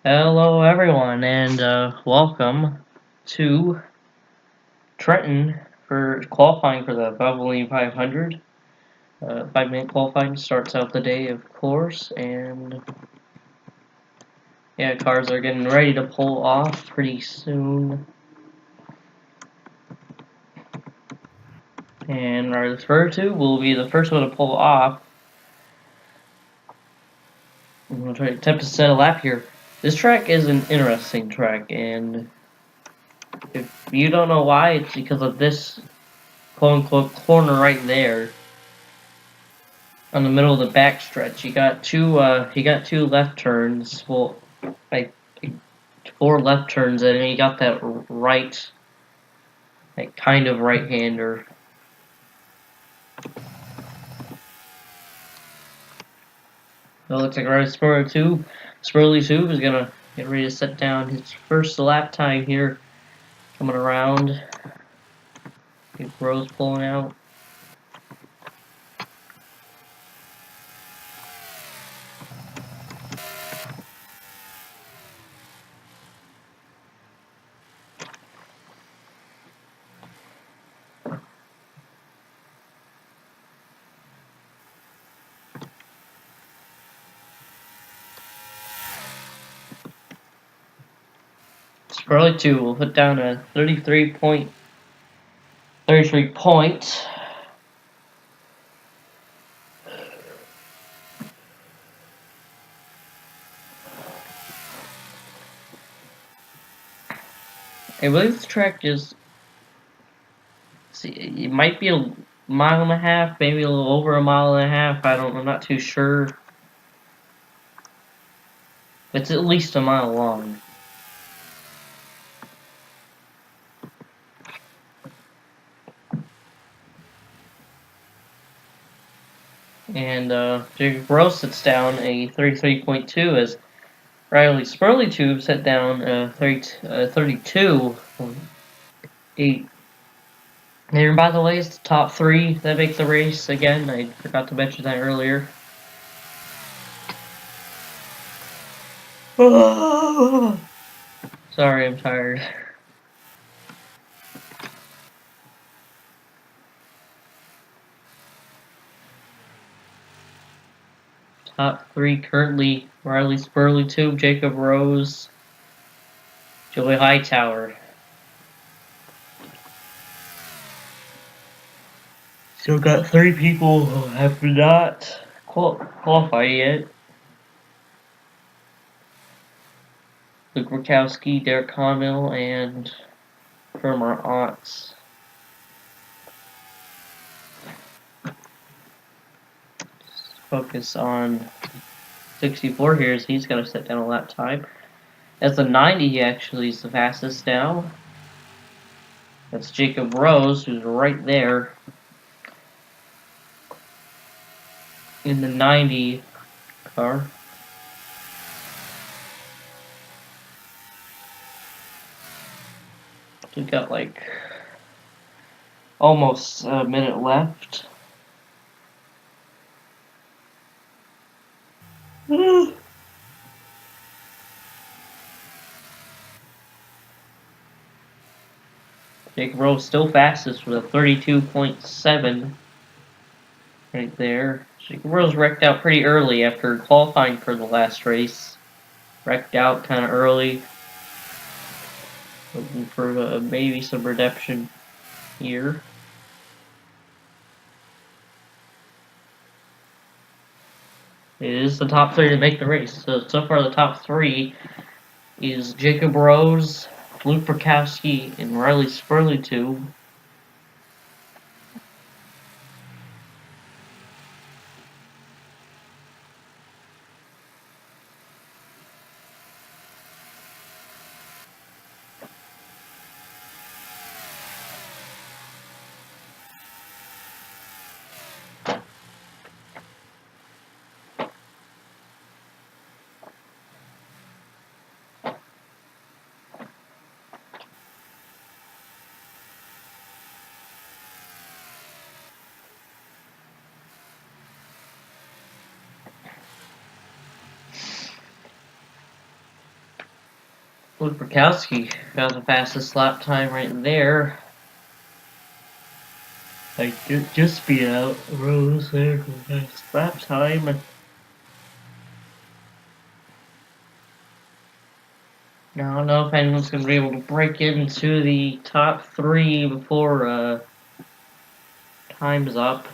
Hello, everyone, and welcome to Trenton for qualifying for the Valvoline 500. 5-minute qualifying starts out the day, of course, and yeah, cars are getting ready to pull off pretty soon. And our first two will be the first one to pull off. I'm going to try to attempt to set a lap here. This track is an interesting track, and if you don't know why, it's because of this quote-unquote corner right there. On the middle of the backstretch, you got two left turns, well, like four left turns, and then you got that right, like kind of right-hander. So it looks like right Spurley Tube is gonna get ready to set down his first lap time here, coming around. Big Rose pulling out. Spurley 2 will put down a 33 point. I believe this track is. See, it might be a mile and a half, maybe a little over a mile and a half. I'm not too sure. It's at least a mile long. And Jacob Rose sits down a 33.2 as Riley Spurley Tube set down a 32.8. And by the way, it's the top three that make the race again. I forgot to mention that earlier. Sorry, I'm tired. Top three currently Riley Spurley Tube, Jacob Rose, Joey Hightower. Still got three people who have not qualified yet. Luke Rakowski, Derek Conville, and Firmer Otts. Focus on 64 here as he's going to set down a lap time. As the 90, he actually is the fastest now. That's Jacob Rose, who's right there in the 90 car. We've got like almost a minute left. Jacob Rose still fastest with a 32.7 right there. Jacob Rose wrecked out pretty early after qualifying for the last race. Wrecked out kind of early. Looking for maybe some redemption here. It is the top three to make the race. So far the top three is Jacob Rose, Luke Rakowski, and Riley Spurley Tube. Luperkowski got the fastest lap time right there. Like, just beat out Rose there for the fastest lap time. Now, I don't know if anyone's going to be able to break into the top 3 before time's up.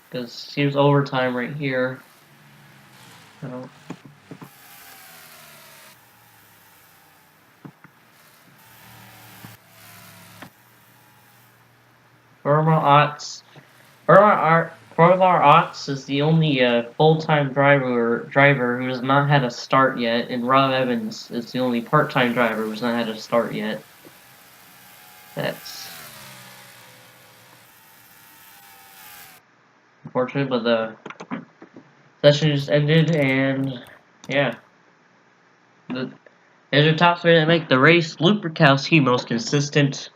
Because here's overtime right here. So. Burma Otts is the only full-time driver who has not had a start yet, and Rob Evans is the only part-time driver who's not had a start yet. That's unfortunate, but the session just ended, and yeah. There's your top 3 that make the race. Luperkowski, most consistent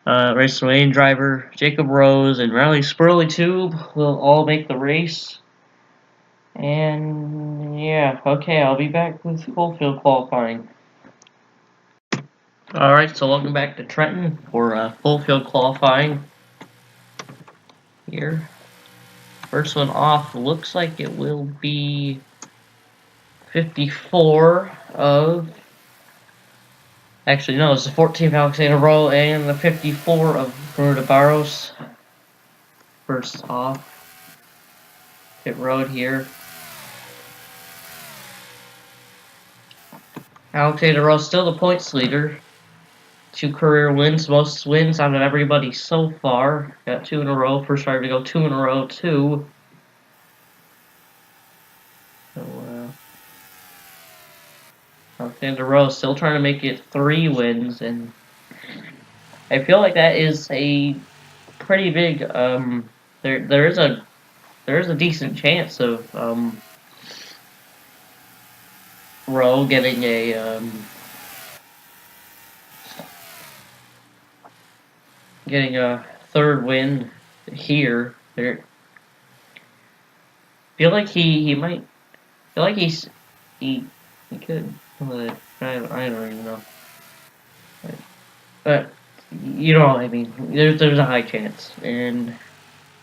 raceway driver. Jacob Rose and Riley Spurley Tube will all make the race. And yeah, okay, I'll be back with full field qualifying. Alright, so welcome back to Trenton for full field qualifying here. First one off looks like it will be 54 of... Actually, no, it's the 14th of Alexander Rowe and the 54 of Bruno Barros. First off. Pit road here. Alexander Rowe still the points leader. 2 career wins, most wins out of everybody so far. Got 2 in a row. First driver to go 2 in a row, too. So, Alexander Rowe still trying to make it 3 wins, and I feel like that is a pretty big. There is a decent chance of Rowe getting a third win here. There, feel like he might. Feel like he could. I don't even know. But you know what I mean. There's a high chance, and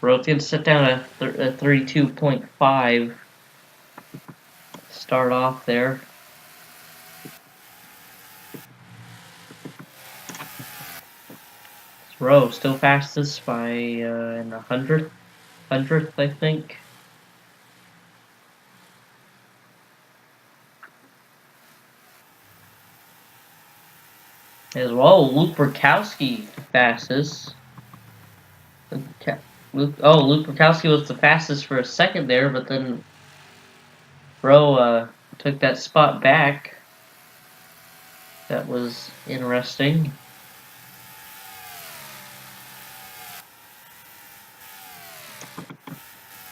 Rowe's gonna sit down a 32.5. Start off there. Rowe still fastest by in a hundredth, I think. As well, Luperkowski fastest. Luperkowski was the fastest for a second there, but then Rowe took that spot back. That was interesting.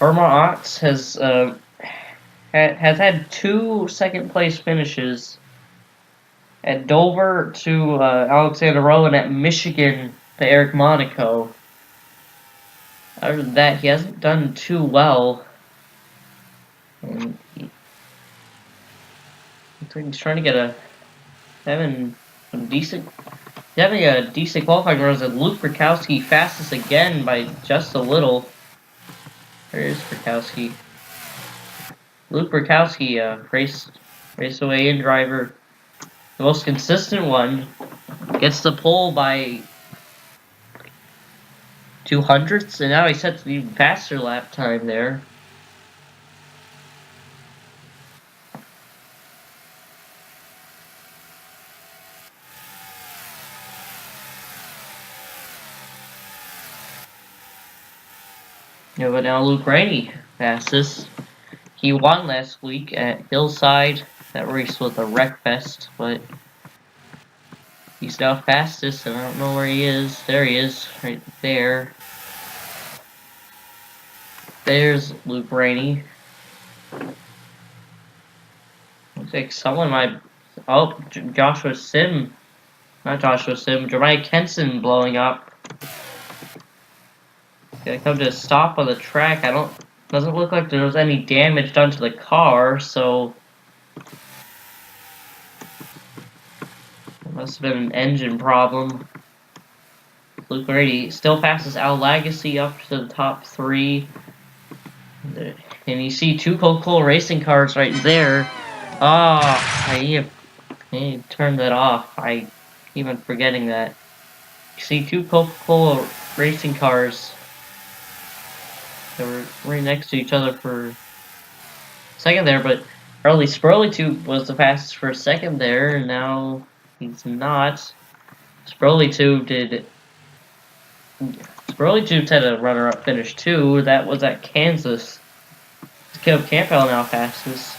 Irma Otts has had 2 second place finishes at Dover to Alexander Rowe and at Michigan to Eric Monaco. Other than that, he hasn't done too well. And he's trying to get having a decent qualifying run. Luperkowski fastest again by just a little. There is Luperkowski. Luperkowski, race away in driver. The most consistent one gets the pole by 200ths, and now he sets an even faster lap time there. Yeah, but now Luke Rainey fastest. He won last week at Hillside. That race was a wreck fest, but he's now fastest, and I don't know where he is. There he is, right there. There's Luke Rainey. Looks like someone might... Oh, Jeremiah Kenson blowing up. Gonna come to a stop on the track. Doesn't look like there was any damage done to the car, so Must have been an engine problem. Luke Grady still passes Al Lagacy up to the top 3. And you see 2 Coca-Cola racing cars right there. I need to turn that off. I keep on forgetting that. You see 2 Coca-Cola racing cars that were right next to each other for a second there, but early Spurley Tube was the fastest for a second there, and now he's not. Spurley Tube had a runner-up finish too. That was at Kansas. Caleb Campbell now fastest.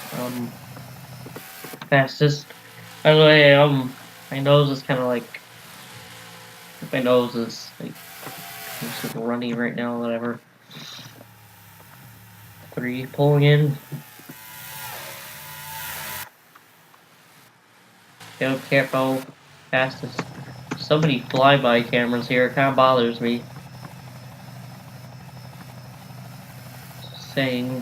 By the way, my nose is kind of like. My nose is like just runny right now. Whatever. 3 pulling in. Caleb Campbell fastest. So many flyby cameras here. It kind of bothers me. Just saying.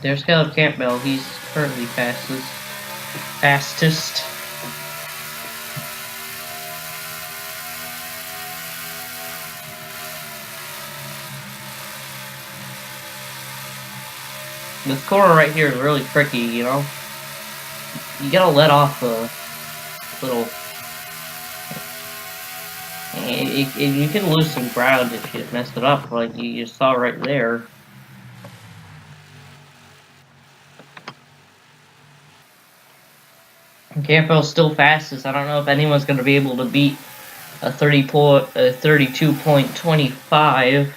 There's Caleb Campbell. He's currently fastest. This corner right here is really tricky, you know? You gotta let off a little... And you can lose some ground if you mess it up, like you saw right there. Campbell's still fastest. I don't know if anyone's going to be able to beat a 32.25.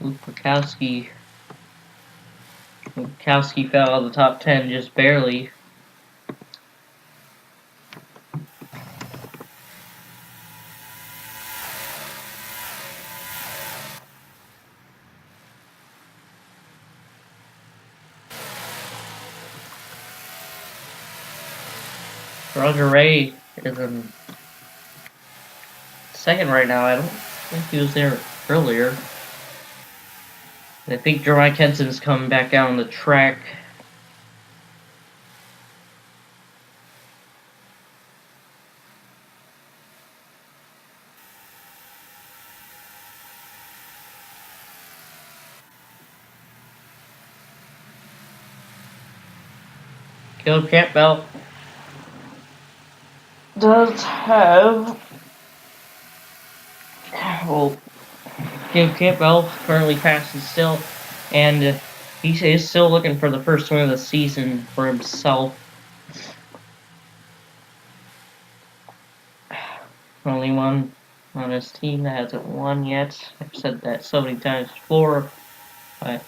Luke Bukowski fell out of the top 10 just barely. Roger Ray is in second right now. I don't think he was there earlier. I think Jeremiah Kenson's coming back out on the track. Caleb Campbell does have... Well, Caleb Campbell currently passes still, and he is still looking for the first win of the season for himself. Only one on his team that hasn't won yet. I've said that so many times before, but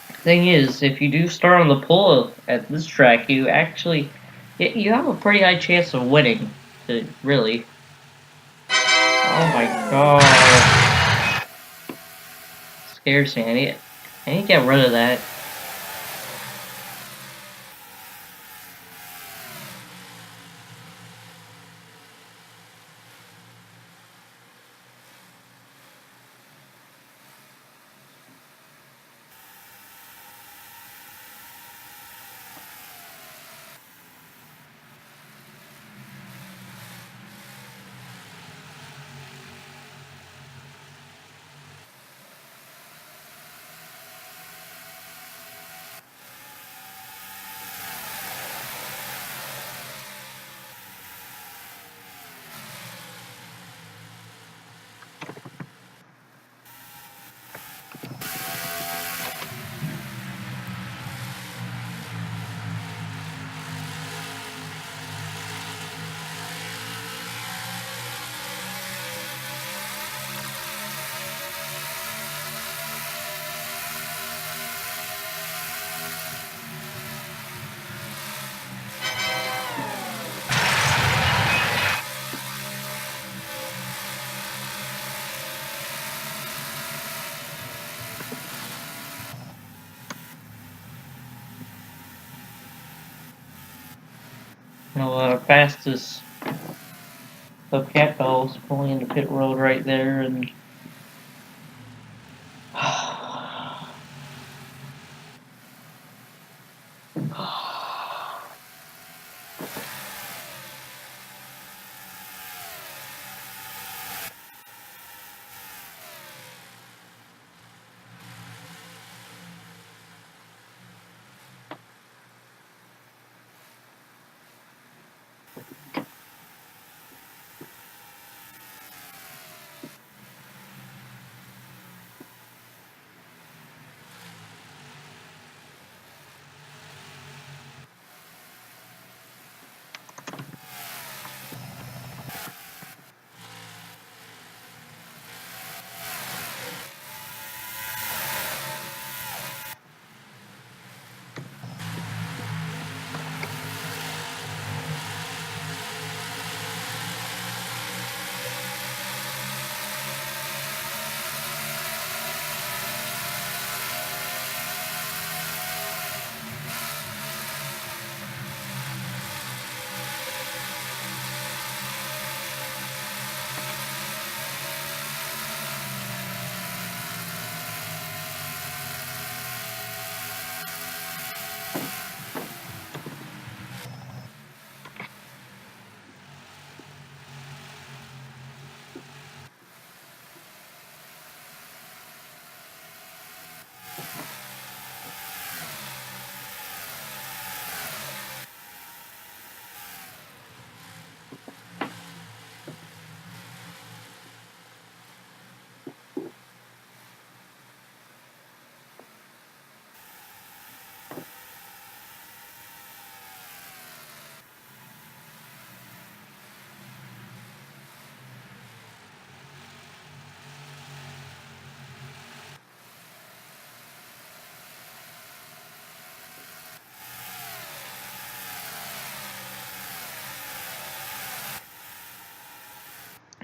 the thing is, if you do start on the pole at this track, you actually you have a pretty high chance of winning. Really. Oh my god. Scares me. I need to get rid of that. You know, fastest of Campbell's pulling into pit road right there, and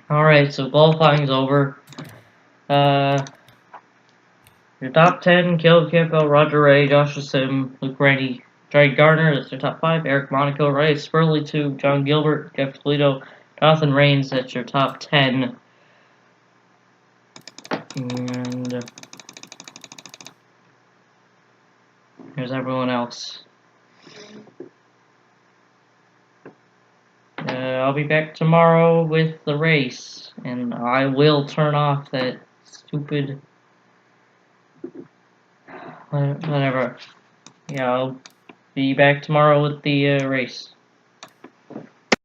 alright, so qualifying's over. Your top 10, Caleb Campbell, Roger Ray, Joshua Sim, Luke Randy, Drake Gardner, that's your top 5, Eric Monaco, Ray Spurley 2, John Gilbert, Jeff Toledo, Jonathan Rains, that's your top 10. And here's everyone else. I'll be back tomorrow with the race, and I will turn off that stupid... whatever. Yeah, I'll be back tomorrow with the race.